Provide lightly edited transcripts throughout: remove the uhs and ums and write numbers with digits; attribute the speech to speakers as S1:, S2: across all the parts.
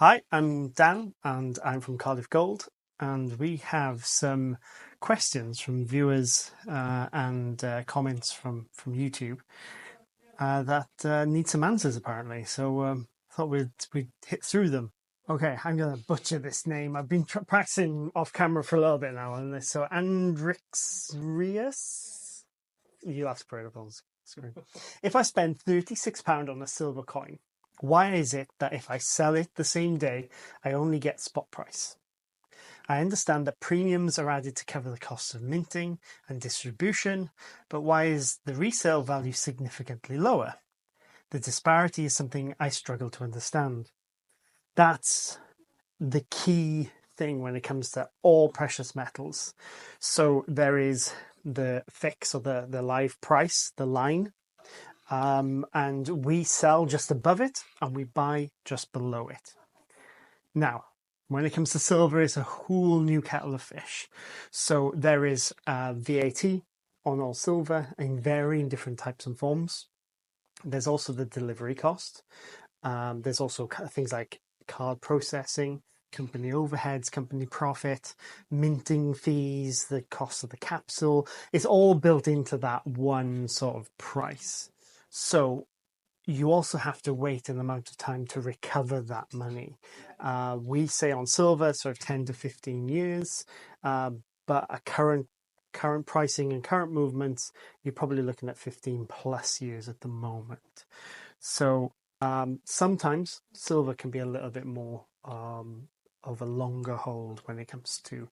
S1: Hi, I'm Dan and I'm from Cardiff Gold, and we have some questions from viewers and comments from YouTube that need some answers apparently. So thought we'd hit through them. Okay, I'm gonna butcher this name. I've been practicing off camera for a little bit now on this. So Andrixrius, you'll have to put it up on screen. If I spend £36 on a silver coin, why is it that if I sell it the same day, I only get spot price? I understand that premiums are added to cover the costs of minting and distribution, but why is the resale value significantly lower? The disparity is something I struggle to understand. That's the key thing when it comes to all precious metals. So there is the fix or the live price, the line, and we sell just above it and we buy just below it. Now, when it comes to silver, it's a whole new kettle of fish. So there is VAT on all silver in varying different types and forms. There's also the delivery cost. There's also things like card processing, company overheads, company profit, minting fees, the cost of the capsule. It's all built into that one sort of price. So you also have to wait an amount of time to recover that money. We say on silver, sort of 10 to 15 years, but a current pricing and current movements, you're probably looking at 15 plus years at the moment. So sometimes silver can be a little bit more of a longer hold when it comes to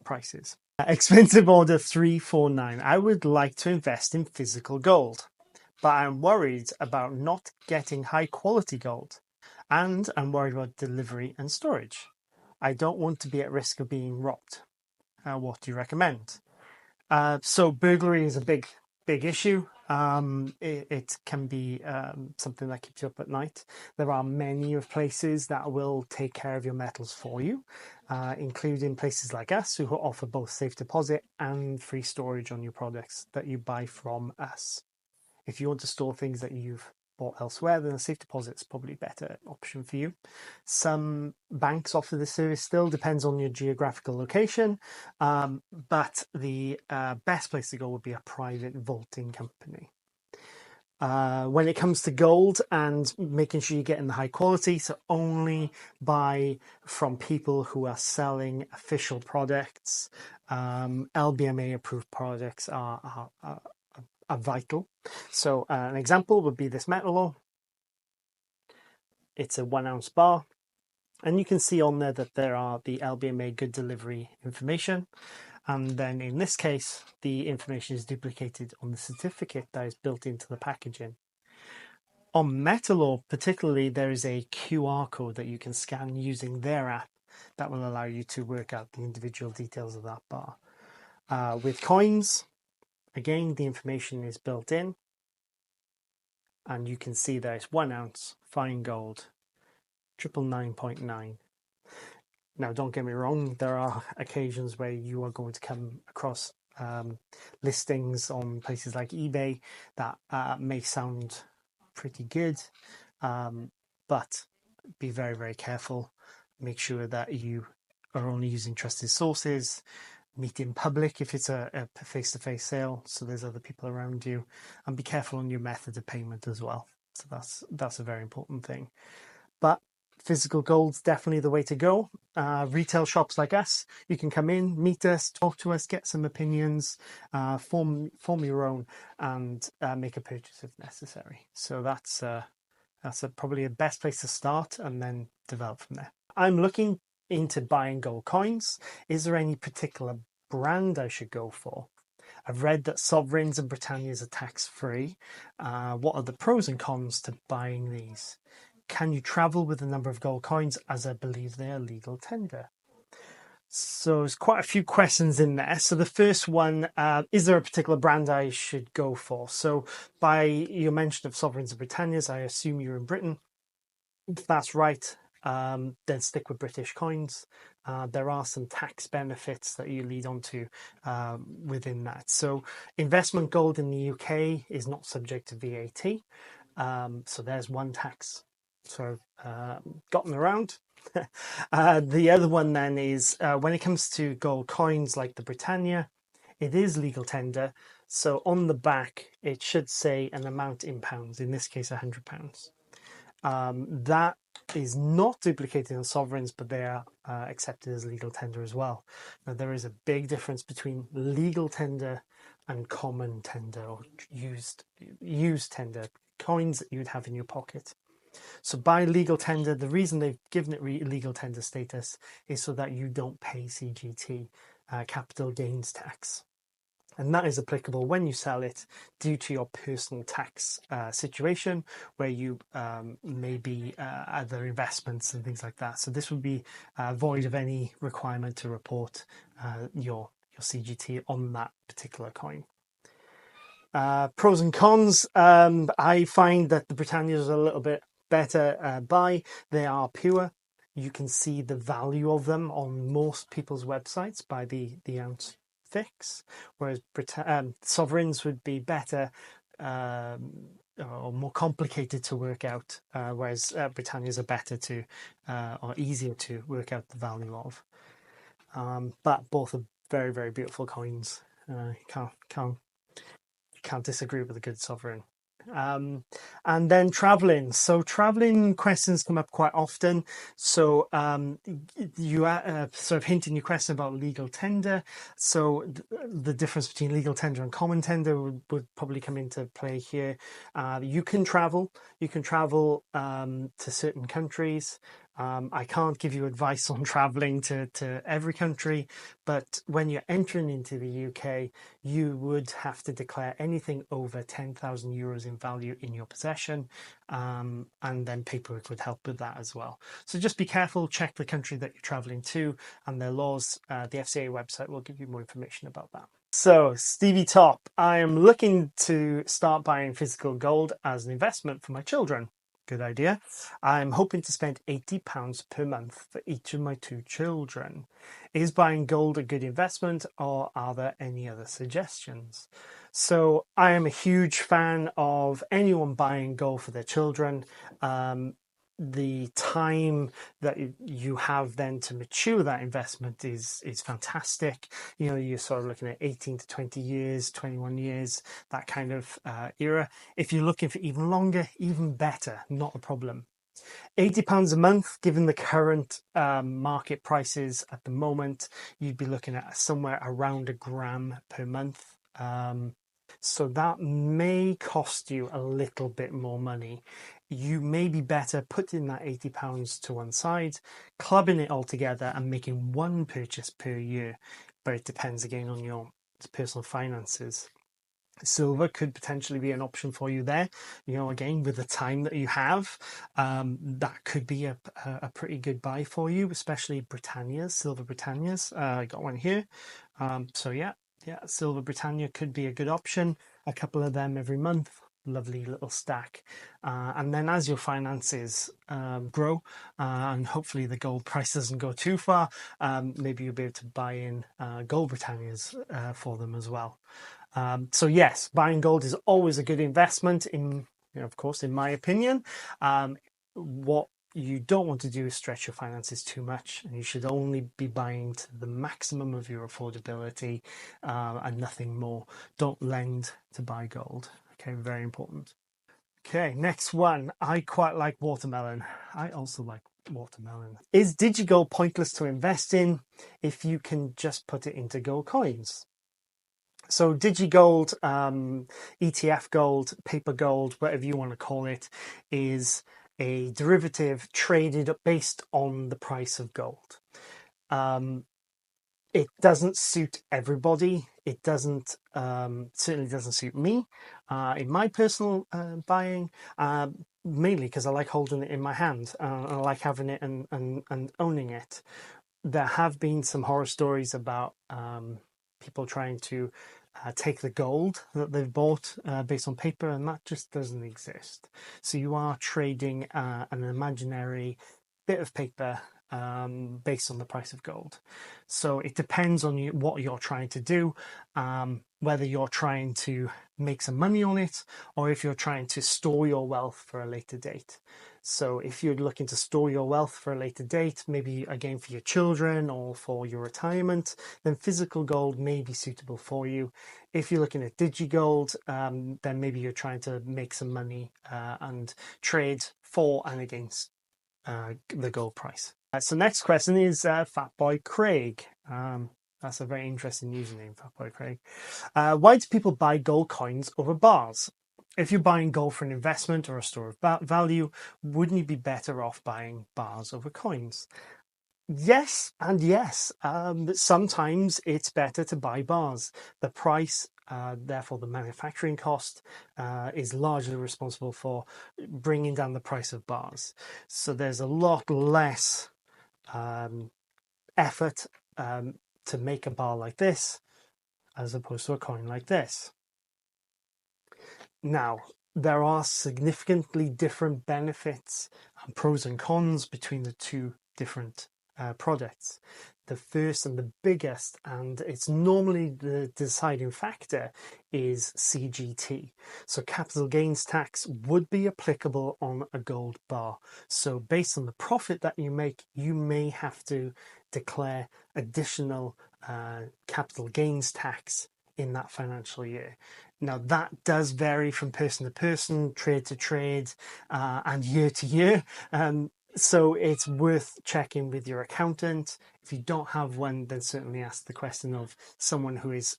S1: prices. Expensive order 349. I would like to invest in physical gold, but I'm worried about not getting high quality gold, and I'm worried about delivery and storage. I don't want to be at risk of being robbed. What do you recommend? So burglary is a big issue. It can be something that keeps you up at night. There are many of places that will take care of your metals for you, including places like us who offer both safe deposit and free storage on your products that you buy from us. If you want to store things that you've bought elsewhere, then a safe deposit is probably a better option for you. Some banks offer this service still, depends on your geographical location, but the best place to go would be a private vaulting company. When it comes to gold and making sure you're getting the high quality, so only buy from people who are selling official products. LBMA approved products are vital. So an example would be this metal ore. It's a 1 ounce bar, and you can see on there that there are the LBMA good delivery information, and then in this case the information is duplicated on the certificate that is built into the packaging. On metal ore particularly, there is a QR code that you can scan using their app that will allow you to work out the individual details of that bar. With coins, again, the information is built in, and you can see there it's 1 ounce fine gold, 999.9. Now, don't get me wrong, there are occasions where you are going to come across listings on places like eBay that may sound pretty good, but be very, very careful. Make sure that you are only using trusted sources. Meet in public if it's a face-to-face sale, so there's other people around you, and be careful on your method of payment as well. So that's a very important thing. But physical gold's definitely the way to go. Retail shops like us, you can come in, meet us, talk to us, get some opinions, form your own, and make a purchase if necessary. So that's probably the best place to start, and then develop from there. I'm looking into buying gold coins. Is there any particular brand I should go for? I've read that sovereigns and Britannias are tax-free. What are the pros and cons to buying these? Can you travel with a number of gold coins, as I believe they are legal tender? So there's quite a few questions in there. So the first one, is there a particular brand I should go for? So by your mention of sovereigns and Britannias, I assume you're in Britain. If that's right, then stick with British coins. There are some tax benefits that you lead on to within that. So investment gold in the UK is not subject to VAT. So there's one tax sort of gotten around. The other one then is when it comes to gold coins like the Britannia, it is legal tender. So on the back, it should say an amount in pounds, in this case, £100. That is not duplicated on sovereigns, but they are accepted as legal tender as well. Now, there is a big difference between legal tender and common tender or used tender, coins that you'd have in your pocket. So by legal tender, the reason they've given it legal tender status is so that you don't pay CGT, capital gains tax. And that is applicable when you sell it due to your personal tax situation, where you maybe other investments and things like that. So this would be void of any requirement to report your CGT on that particular coin. Pros and cons. I find that the Britannia is a little bit better buy. They are pure. You can see the value of them on most people's websites by the ounce fix, whereas sovereigns would be better or more complicated to work out, whereas Britannias are better to or easier to work out the value of. But both are very, very beautiful coins. Can't disagree with a good sovereign. And then traveling. So traveling questions come up quite often. So you sort of hint in your question about legal tender. So the difference between legal tender and common tender would probably come into play here. You can travel. You can travel to certain countries. I can't give you advice on traveling to every country, but when you're entering into the UK, you would have to declare anything over 10,000 euros in value in your possession, and then paperwork would help with that as well. So just be careful, check the country that you're traveling to and their laws. The FCA website will give you more information about that. So, Stevie Top, I am looking to start buying physical gold as an investment for my children. Good idea. I'm hoping to spend £80 per month for each of my 2 children. Is buying gold a good investment, or are there any other suggestions? So I am a huge fan of anyone buying gold for their children. The time that you have then to mature that investment is fantastic. You know, you're sort of looking at 18 to 20 years, 21 years, that kind of era. If you're looking for even longer, even better, not a problem. £80 a month, given the current market prices at the moment, you'd be looking at somewhere around £1 per month. So that may cost you a little bit more money. You may be better putting that £80 to one side, clubbing it all together and making one purchase per year. But it depends again on your personal finances. Silver could potentially be an option for you there. You know, again, with the time that you have, that could be a pretty good buy for you, especially Britannias, silver Britannias. I got one here. So yeah, silver Britannia could be a good option. A couple of them every month. Lovely little stack. And then as your finances grow and hopefully the gold price doesn't go too far, maybe you'll be able to buy in gold Britannias for them as well. So yes, buying gold is always a good investment of course, in my opinion. What you don't want to do is stretch your finances too much, and you should only be buying to the maximum of your affordability and nothing more. Don't lend to buy gold. Okay, very important. Okay, next one. I quite like watermelon. I also like watermelon. Is DigiGold pointless to invest in if you can just put it into gold coins? So DigiGold, ETF gold, paper gold, whatever you want to call it, is a derivative traded based on the price of gold. It doesn't suit everybody. It certainly doesn't suit me in my personal buying, mainly because I like holding it in my hand. I like having it and owning it. There have been some horror stories about people trying to take the gold that they've bought based on paper, and that just doesn't exist. So you are trading an imaginary bit of paper based on the price of gold. So it depends on what you're trying to do, whether you're trying to make some money on it or if you're trying to store your wealth for a later date. So if you're looking to store your wealth for a later date, maybe again for your children or for your retirement, then physical gold may be suitable for you. If you're looking at digigold, then maybe you're trying to make some money and trade for and against the gold price. So next question is Fatboy Craig. That's a very interesting username, Fatboy Craig. Why do people buy gold coins over bars? If you're buying gold for an investment or a store of value, wouldn't you be better off buying bars over coins? Yes and yes. Sometimes it's better to buy bars. The price, therefore the manufacturing cost, is largely responsible for bringing down the price of bars. So there's a lot less effort to make a bar like this as opposed to a coin like this. Now, there are significantly different benefits and pros and cons between the two different products. The first and the biggest, and it's normally the deciding factor, is CGT. So capital gains tax would be applicable on a gold bar. So based on the profit that you make, you may have to declare additional capital gains tax in that financial year. Now that does vary from person to person, trade to trade, and year to year. So it's worth checking with your accountant. If you don't have one, then certainly ask the question of someone who is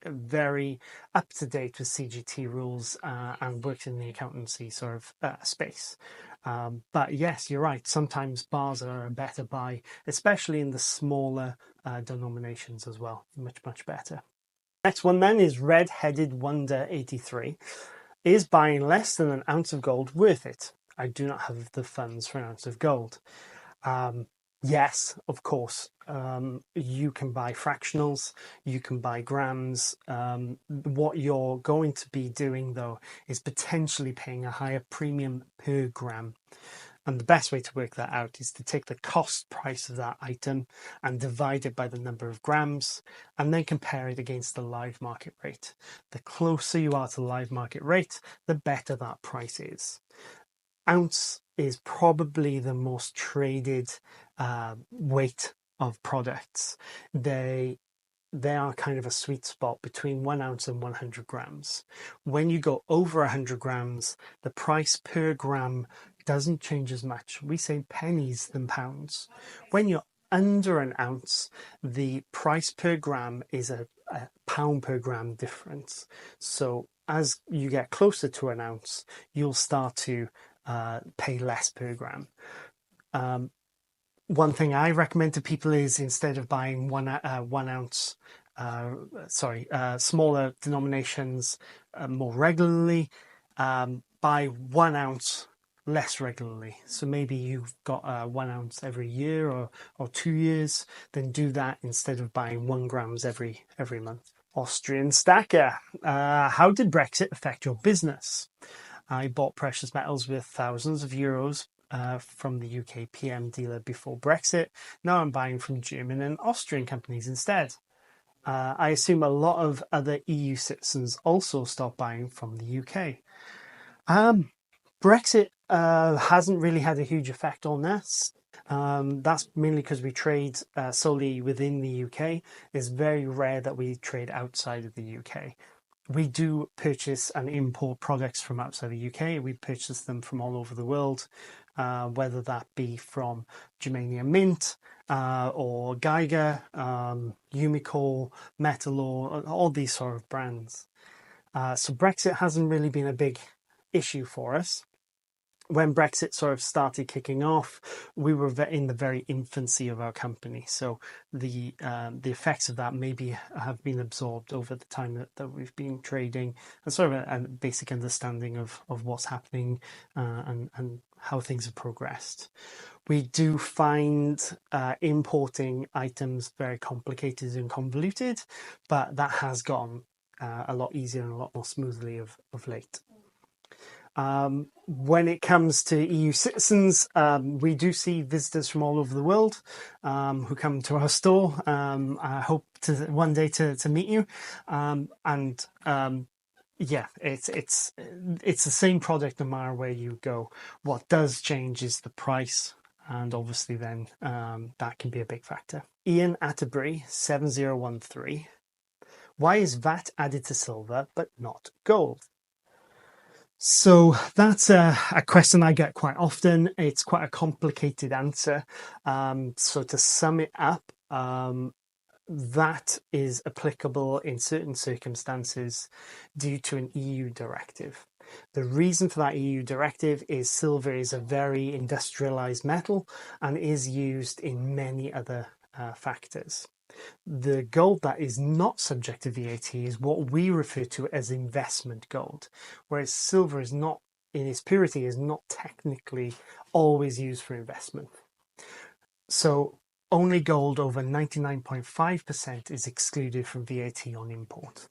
S1: very up to date with CGT rules and works in the accountancy sort of space. But yes, you're right. Sometimes bars are a better buy, especially in the smaller denominations as well. Much better. Next one then is Red-Headed Wonder 83. Is buying less than an ounce of gold worth it? I do not have the funds for an ounce of gold. Yes, of course. You can buy fractionals, you can buy grams. What you're going to be doing though is potentially paying a higher premium per gram. And the best way to work that out is to take the cost price of that item and divide it by the number of grams and then compare it against the live market rate. The closer you are to the live market rate, the better that price is. Ounce is probably the most traded weight of products. They are kind of a sweet spot between 1 ounce and 100 grams. When you go over 100 grams, the price per gram doesn't change as much. We say pennies than pounds. When you're under an ounce, the price per gram is a pound per gram difference. So as you get closer to an ounce, you'll start to pay less per gram. One thing I recommend to people is instead of buying 1 ounce, smaller denominations more regularly, buy 1 ounce less regularly. So maybe you've got 1 ounce every year or 2 years, then do that instead of buying 1 grams every month. Austrian Stacker, how did Brexit affect your business? I bought precious metals with thousands of euros from the UK PM dealer before Brexit. Now I'm buying from German and Austrian companies instead. I assume a lot of other EU citizens also stopped buying from the UK. Brexit hasn't really had a huge effect on us. That's mainly because we trade solely within the UK. It's very rare that we trade outside of the UK. We do purchase and import products from outside the UK. We purchase them from all over the world, whether that be from Germania Mint or Geiger, Umicore, Metalor, all these sort of brands. So Brexit hasn't really been a big issue for us. When Brexit sort of started kicking off, we were in the very infancy of our company. So the effects of that maybe have been absorbed over the time that we've been trading, and sort of a basic understanding of what's happening and how things have progressed. We do find importing items very complicated and convoluted, but that has gone a lot easier and a lot more smoothly of late. When it comes to EU citizens, we do see visitors from all over the world who come to our store. I hope to one day to meet you. Yeah, it's the same product no matter where you go. What does change is the price, and obviously then that can be a big factor. Ian Atterbury 7013. Why is VAT added to silver but not gold? So that's a question I get quite often. It's quite a complicated answer. So to sum it up, that is applicable in certain circumstances due to an EU directive. The reason for that EU directive is silver is a very industrialized metal and is used in many other factors. The gold that is not subject to VAT is what we refer to as investment gold, whereas silver is not, in its purity, is not technically always used for investment. So only gold over 99.5% is excluded from VAT on import.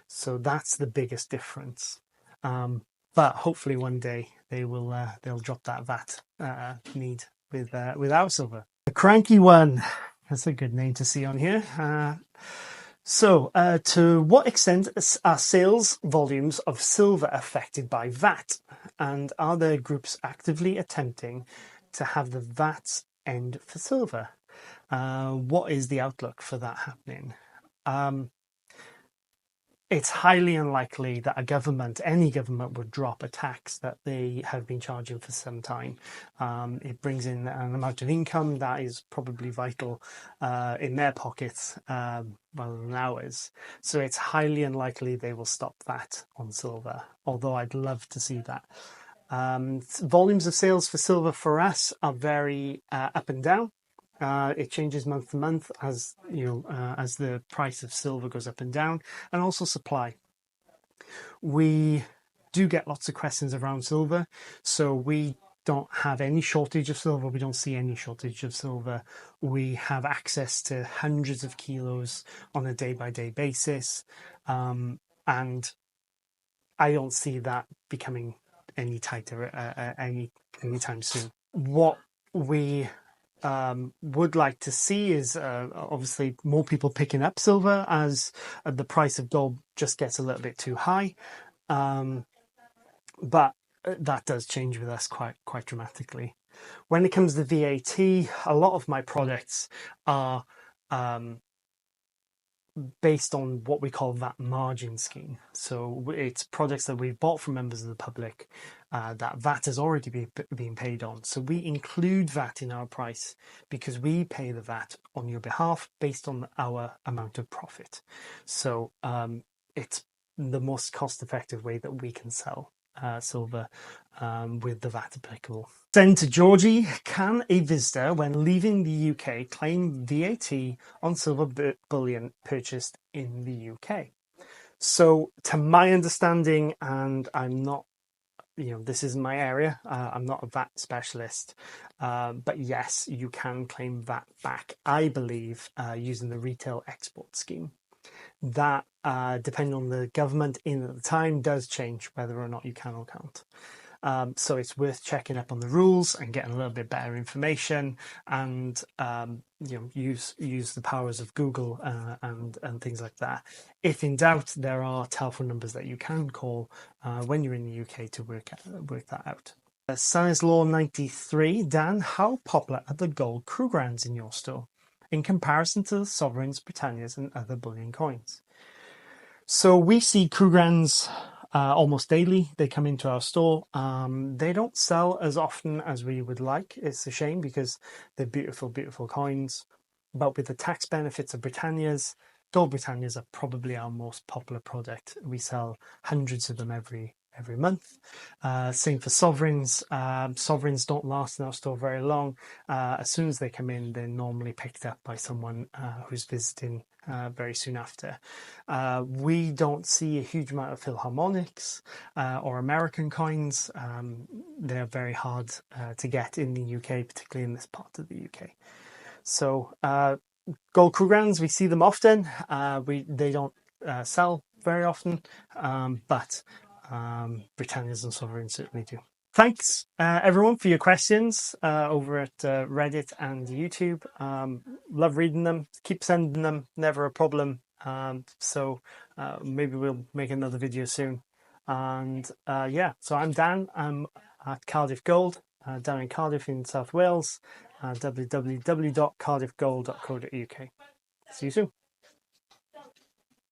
S1: So that's the biggest difference. But hopefully one day they'll drop that VAT need with our silver. The Cranky One. That's a good name to see on here. To what extent are sales volumes of silver affected by VAT? And are there groups actively attempting to have the VAT end for silver? What is the outlook for that happening? It's highly unlikely that any government would drop a tax that they have been charging for some time. It brings in an amount of income that is probably vital in their pockets rather than ours. So it's highly unlikely they will stop that on silver, although I'd love to see that. Volumes of sales for silver for us are very up and down. It changes month to month as as the price of silver goes up and down, and also supply. We do get lots of questions around silver, so we don't have any shortage of silver. We don't see any shortage of silver. We have access to hundreds of kilos on a day-by-day basis, and I don't see that becoming any tighter anytime soon. What we would like to see is obviously more people picking up silver as the price of gold just gets a little bit too high, but that does change with us quite dramatically. When it comes to VAT, a lot of my products are based on what we call VAT margin scheme. So it's products that we've bought from members of the public that VAT has already been paid on. So we include VAT in our price because we pay the VAT on your behalf based on our amount of profit. So it's the most cost-effective way that we can sell silver with the VAT applicable. Send to Georgie. Can a visitor, when leaving the UK, claim VAT on silver bullion purchased in the UK? So, to my understanding, and I'm not, this isn't my area, I'm not a VAT specialist, but yes, you can claim VAT back, I believe, using the retail export scheme. That, depending on the government in at the time, does change whether or not you can or can't. So it's worth checking up on the rules and getting a little bit better information, and use the powers of Google and things like that. If in doubt, there are telephone numbers that you can call when you're in the UK to work that out. Stanislaw 93, Dan, how popular are the gold Krugerrands in your store in comparison to the sovereigns, Britannias, and other bullion coins? So we see Krugerrands almost daily. They come into our store. They don't sell as often as we would like. It's a shame because they're beautiful, beautiful coins. But with the tax benefits of Britannias, gold Britannias are probably our most popular product. We sell hundreds of them every month. Same for sovereigns. Sovereigns don't last in our store very long. As soon as they come in, they're normally picked up by someone who's visiting very soon after. We don't see a huge amount of Philharmonics or American coins. They're very hard to get in the UK, particularly in this part of the UK. So gold Krugerrands, we see them often. They don't sell very often, but Britannias and sovereigns certainly do. Thanks everyone for your questions over at Reddit and YouTube. Love reading them. Keep sending them. Never a problem. So maybe we'll make another video soon. And yeah, so I'm Dan. I'm at Cardiff Gold, down in Cardiff in South Wales, www.cardiffgold.co.uk. See you soon.